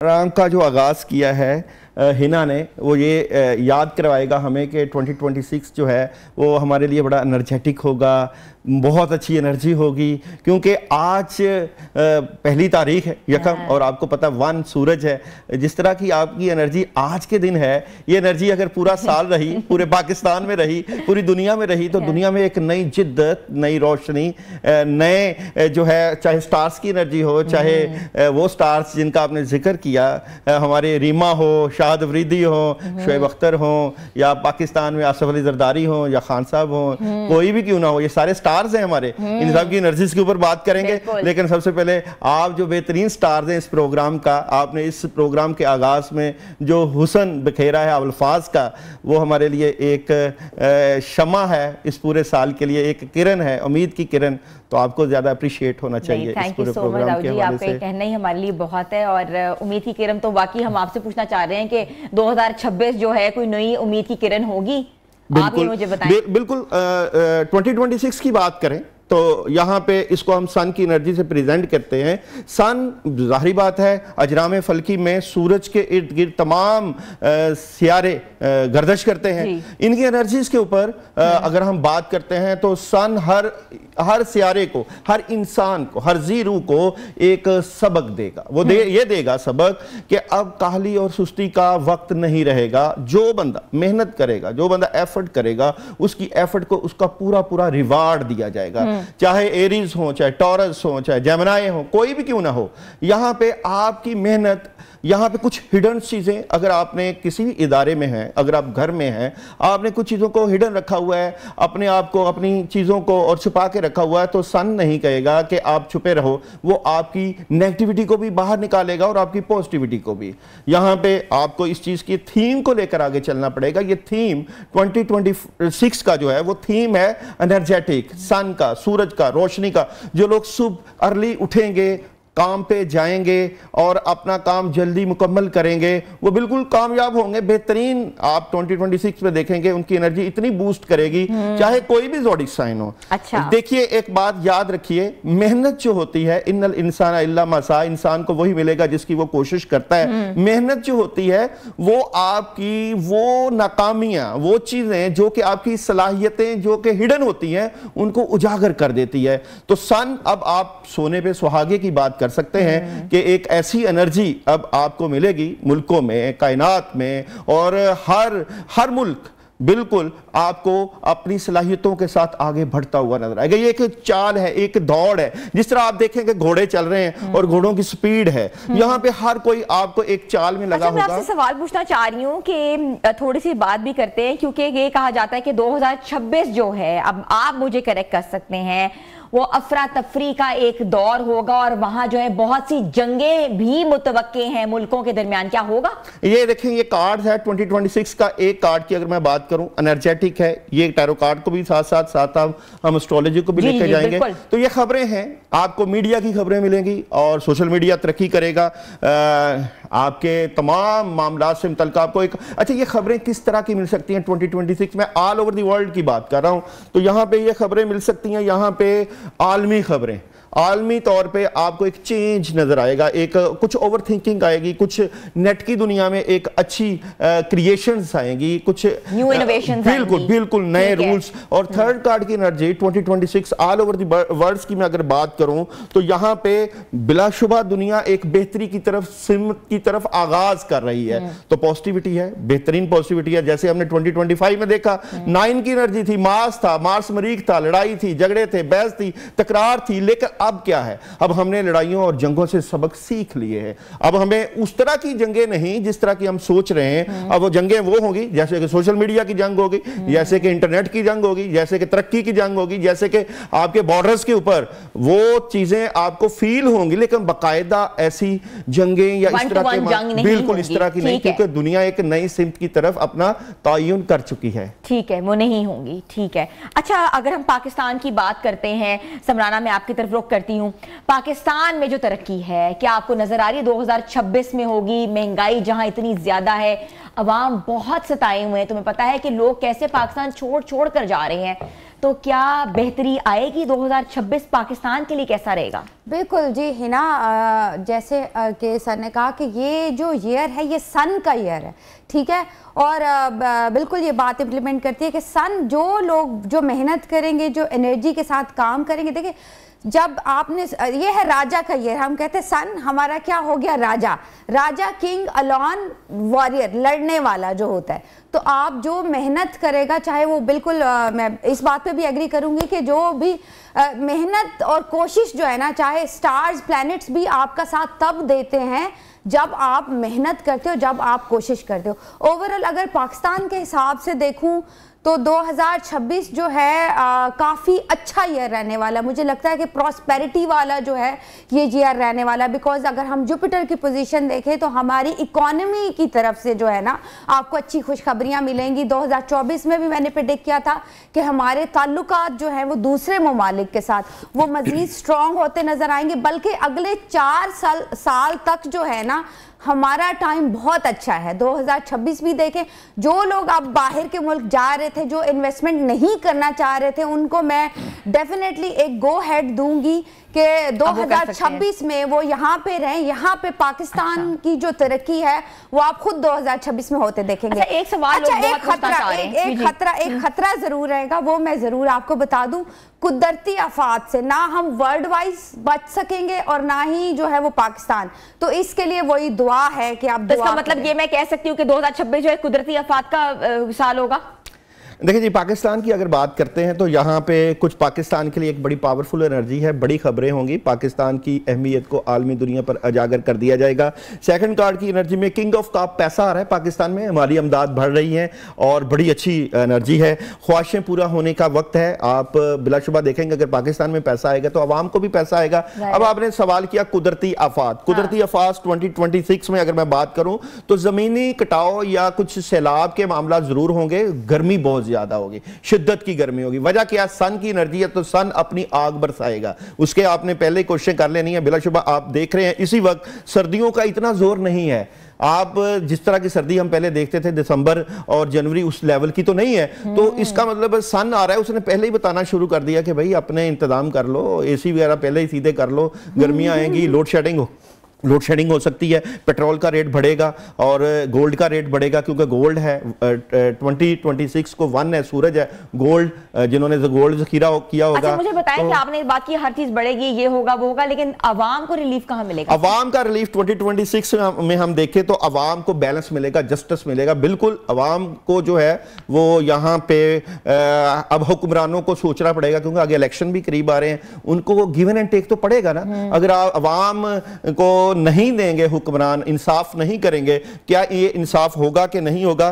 Programme का जो आगाज़ किया है हिना ने, वो ये याद करवाएगा हमें कि 2026 जो है वो हमारे लिए बड़ा एनर्जेटिक होगा, बहुत अच्छी एनर्जी होगी, क्योंकि आज पहली तारीख है यकम और आपको पता 1 सूरज है। जिस तरह की आपकी एनर्जी आज के दिन है, ये एनर्जी अगर पूरा साल रही, पूरे पाकिस्तान में रही, पूरी दुनिया में रही, तो दुनिया में एक नई जिद्दत, नई रोशनी, नए जो है, चाहे स्टार्स की एनर्जी हो, चाहे वो स्टार्स जिनका आपने जिक्र किया, हमारे रीमा हो, शाहद अफरीदी हो, शोएब अख्तर हो, या पाकिस्तान में आसिफ अली जरदारी हो, या खान साहब हो, कोई भी क्यों ना हो, ये सारे स्टार्स हैं हमारे। इन सब की एनर्जीज के ऊपर बात करेंगे, लेकिन सबसे पहले आप जो बेहतरीन स्टार्स हैं इस प्रोग्राम का, आपने इस प्रोग्राम के आगाज में जो हुस्न बिखेरा है अल्फाज का, वो हमारे लिए एक शमा है इस पूरे साल के लिए, एक किरण है, उम्मीद की किरण। तो आपको ज्यादा अप्रिशिएट होना चाहिए इस पूरे प्रोग्राम के हवाले से। आपका कहना ही हमारे लिए बहुत है, और उम्मीद की किरण तो वाकई हम आपसे पूछना चाह रहे हैं कि 2026 जो है कोई नई उम्मीद की किरण होगी? आप ये मुझे बताएं। बिल्कुल 2026 की बात करें तो यहाँ पे इसको हम सन की एनर्जी से प्रेजेंट करते हैं। सन ज़ाहिरी बात है अजराम फल्की में सूरज के इर्द गिर्द तमाम सियारे गर्दश करते हैं। इनकी एनर्जीज के ऊपर अगर हम बात करते हैं तो सन हर सियारे को, हर इंसान को, हर जी रूह को एक सबक देगा। वो ये देगा सबक कि अब काहली और सुस्ती का वक्त नहीं रहेगा। जो बंदा मेहनत करेगा, जो बंदा एफर्ट करेगा, उसकी एफर्ट को उसका पूरा रिवार्ड दिया जाएगा। चाहे एरीज हो, चाहे टॉरस हो, चाहे जेमिनी हो, कोई भी क्यों ना हो, यहाँ पे आपकी मेहनत, यहाँ पे कुछ हिडन चीज़ें, अगर आपने किसी भी इदारे में हैं, अगर आप घर में हैं, आपने कुछ चीज़ों को हिडन रखा हुआ है, अपने आप को, अपनी चीज़ों को और छुपा के रखा हुआ है, तो सन नहीं कहेगा कि आप छुपे रहो। वो आपकी नेगेटिविटी को भी बाहर निकालेगा और आपकी पॉजिटिविटी को भी। यहाँ पे आपको इस चीज़ की थीम को लेकर आगे चलना पड़ेगा। ये थीम 2026 का जो है वो थीम है एनर्जेटिक, सन का, सूरज का, रोशनी का। जो लोग सुबह अर्ली उठेंगे, काम पे जाएंगे और अपना काम जल्दी मुकम्मल करेंगे, वो बिल्कुल कामयाब होंगे। बेहतरीन आप 2026 में देखेंगे उनकी एनर्जी इतनी बूस्ट करेगी, चाहे कोई भी ज़ोडिक साइन हो। अच्छा। देखिए एक बात याद रखिए, मेहनत जो होती है, इन्नल इंसान इल्ला मा सा, इंसान को वही मिलेगा जिसकी वो कोशिश करता है। मेहनत जो होती है वो आपकी वो नाकामियां, वो चीजें जो कि आपकी सलाहियतें जो कि हिडन होती हैं, उनको उजागर कर देती है। तो सन, अब आप सोने पे सुहागे की बात कर सकते हैं कि एक ऐसी एनर्जी अब आपको मिलेगी मुल्कों में, कायनात में, और हर मुल्क बिल्कुल आपको अपनी सलाहियतों के साथ आगे बढ़ता हुआ नजर आएगा। ये एक चाल है, एक दौड़ है। जिस तरह आप देखेंगे घोड़े चल रहे हैं और घोड़ों की स्पीड है, यहाँ पे हर कोई आपको एक चाल में लगा होगा। मैं आपसे सवाल पूछना चाह रही हूँ कि थोड़ी सी बात भी करते हैं, क्योंकि ये कहा जाता है कि 2026 जो है, अब आप मुझे करेक्ट कर सकते हैं, वो अफरा तफरी का एक दौर होगा और वहां जो है बहुत सी जंगें भी मुतवक्के हैं मुल्कों के दरमियान। क्या होगा? ये देखें, ये कार्ड है 2026 का। एक कार्ड की अगर मैं बात करूं, एनर्जेटिक है, ये टैरो कार्ड को भी साथ हम एस्ट्रोलॉजी को भी लेकर जाएंगे। तो ये खबरें हैं, आपको मीडिया की खबरें मिलेंगी और सोशल मीडिया तरक्की करेगा। आपके तमाम मामला से मुतल्लिक़ आपको एक, अच्छा ये खबरें किस तरह की मिल सकती हैं 2026 में? ऑल ओवर द वर्ल्ड की बात कर रहा हूं, तो यहाँ पे ये खबरें मिल सकती हैं। यहाँ पे आलमी खबरें, आलमी तौर पे आपको एक चेंज नजर आएगा, एक कुछ ओवर थिंकिंग आएगी, कुछ नेट की दुनिया में एक अच्छी क्रिएशंस आएंगी, कुछ न्यू इनोवेशंस आएंगी, बिल्कुल नए रूल्स। और थर्ड कार्ड की energy 2026 all over the world की मैं अगर बात करूं तो यहाँ पे बिलाशुबा दुनिया एक बेहतरी की तरफ, सिमत की तरफ आगाज कर रही है। तो पॉजिटिविटी है, बेहतरीन पॉजिटिविटी है। जैसे हमने 2025 में देखा, 9 की एनर्जी थी, मार्स मरीख था, लड़ाई थी, झगड़े थे, बहस थी, तकरार थी। लेकिन अब क्या है? अब हमने लड़ाइयों और जंगों से सबक सीख लिए हैं। अब हमें उस तरह की जंगें नहीं जिस तरह की हम सोच रहे हैं। अब वो जंगें वो होंगी जैसे कि सोशल मीडिया की जंग होगी, जैसे कि इंटरनेट की जंग होगी, जैसे कि तरक्की की जंग होगी, जैसे कि आपके बॉर्डर्स के ऊपर वो चीजें आपको फील होंगी। लेकिन बाकायदा ऐसी जंगें या इस तरह के, बिल्कुल इस तरह की नहीं, क्योंकि दुनिया एक नई सिमत की तरफ अपना तयन कर चुकी है। ठीक है, वो नहीं होंगी। ठीक है। अच्छा, अगर हम पाकिस्तान की बात करते हैं, समराना मैं आपकी तरफ रुख करती हूँ, पाकिस्तान में जो तरक्की है, क्या आपको नजर आ रही है 2026 में होगी? महंगाई जहां इतनी ज्यादा है, अवाम बहुत सताए हुए हैं, तुम्हें पता है कि लोग कैसे पाकिस्तान छोड़ कर जा रहे हैं, तो क्या बेहतरी आएगी? 2026 पाकिस्तान के लिए कैसा रहेगा? بالکل جی ہنا، جیسے کہ سر نے کہا کہ یہ جو ایئر ہے یہ سن کا ایئر ہے، ٹھیک ہے، اور بالکل یہ بات امپلیمنٹ کرتی ہے کہ سن جو لوگ جو محنت کریں گے، جو انرجی کے ساتھ کام کریں گے، دیکھیں جب آپ نے یہ ہے راجہ کا ایئر، ہم کہتے ہیں سن ہمارا کیا ہو گیا، راجہ کنگ الان واریر، لڑنے والا جو ہوتا ہے، تو آپ جو محنت کرے گا، چاہے وہ بالکل میں اس بات پہ بھی ایگری کروں گی کہ جو بھی محنت اور کوشش جو ہے نا، چاہے سٹارز پلانٹس بھی آپ کا ساتھ تب دیتے ہیں جب آپ محنت کرتے ہو، جب آپ کوشش کرتے ہو۔ اوورال اگر پاکستان کے حساب سے دیکھوں تو 2026 جو ہے کافی اچھا ایئر رہنے والا، مجھے لگتا ہے کہ پراسپیرٹی والا جو ہے یہ ایئر رہنے والا، بیکاز اگر ہم جوپیٹر کی پوزیشن دیکھیں تو ہماری اکانومی کی طرف سے جو ہے نا آپ کو اچھی خوشخبریاں ملیں گی۔ 2024 میں بھی میں نے پریڈکٹ کیا تھا کہ ہمارے تعلقات جو ہیں وہ دوسرے ممالک کے ساتھ وہ مزید سٹرونگ ہوتے نظر آئیں گے، بلکہ اگلے 4 سال تک جو ہے نا ہمارا ٹائم بہت اچھا ہے۔ 2026 بھی دیکھیں، جو لوگ اب باہر کے ملک جا رہے تھے، جو انویسٹمنٹ نہیں کرنا چاہ رہے تھے، ان کو میں ڈیفینیٹلی ایک گو ہیڈ دوں گی کہ 2026 میں وہ یہاں پہ رہیں، یہاں پہ پاکستان کی جو ترقی ہے وہ آپ خود 2026 میں ہوتے دیکھیں گے۔ ایک سوال ایک خطرہ ضرور رہے گا، وہ میں ضرور آپ کو بتا دوں، قدرتی آفات سے نہ ہم ورلڈ وائز بچ سکیں گے اور نہ ہی جو ہے وہ پاکستان، تو اس کے لیے وہی دعا ہے کہ آپ دعا، اس کا مطلب یہ میں کہہ سکتی ہوں کہ 2026 جو ہے قدرتی آفات کا سال ہوگا۔ دیکھیں جی، پاکستان کی اگر بات کرتے ہیں تو یہاں پہ کچھ پاکستان کے لیے ایک بڑی پاورفل انرجی ہے، بڑی خبریں ہوں گی، پاکستان کی اہمیت کو عالمی دنیا پر اجاگر کر دیا جائے گا۔ سیکنڈ کارڈ کی انرجی میں کنگ آف کاپ پیسہ آ رہا ہے پاکستان میں، ہماری امداد بڑھ رہی ہے اور بڑی اچھی انرجی ہے، خواہشیں پورا ہونے کا وقت ہے۔ آپ بلا شبہ دیکھیں گے اگر پاکستان میں پیسہ آئے گا تو عوام کو بھی پیسہ آئے گا۔ اب آپ نے سوال کیا قدرتی آفات، قدرتی آفات 2026 میں اگر میں بات کروں تو زمینی کٹاؤ یا کچھ سیلاب کے معاملات ضرور ہوں گے، گرمی بہت زیادہ ہوگی، شدت کی گرمی ہوگی۔ وجہ کیا؟ سن کی انرجی ہے تو سن اپنی آگ برسائے گا، اس کے آپ نے پہلے کوششیں کر لینی ہے۔ بلا شبہ آپ دیکھ رہے ہیں اسی وقت سردیوں کا اتنا زور نہیں ہے، آپ جس طرح کی سردی ہم پہلے دیکھتے تھے دسمبر اور جنوری اس لیول کی تو نہیں ہے، تو اس کا مطلب سن آ رہا ہے، اس نے پہلے ہی بتانا شروع کر دیا کہ بھائی اپنے انتظام کر لو، اے سی وغیرہ پہلے ہی سیدھے کر لو، گرمیاں آئیں گی، لوڈ شیڈنگ ہو سکتی ہے، پیٹرول کا ریٹ بڑھے گا اور گولڈ کا ریٹ بڑھے گا، کیونکہ گولڈ ہے 2026 کو 1 ہے، سورج ہے، گولڈ جنہوں نے گولڈ ذخیرہ کیا ہوگا۔ اچھا مجھے بتائیں کہ آپ نے بات کی ہر چیز بڑھے گی، یہ ہوگا وہ ہوگا، لیکن عوام کو ریلیف کہاں ملے گا؟ عوام کا ریلیف 2026 میں ہم دیکھیں تو عوام کو بیلنس ملے گا، جسٹس ملے گا، بالکل عوام کو جو ہے وہ یہاں پہ اب حکمرانوں کو سوچنا پڑے گا، کیونکہ آگے الیکشن بھی قریب آ رہے ہیں، ان کو وہ گیون اینڈ ٹیک تو پڑے گا نا۔ اگر عوام کو نہیں دیں گے حکمران، انصاف نہیں کریں گے، کیا یہ انصاف ہوگا کہ نہیں ہوگا؟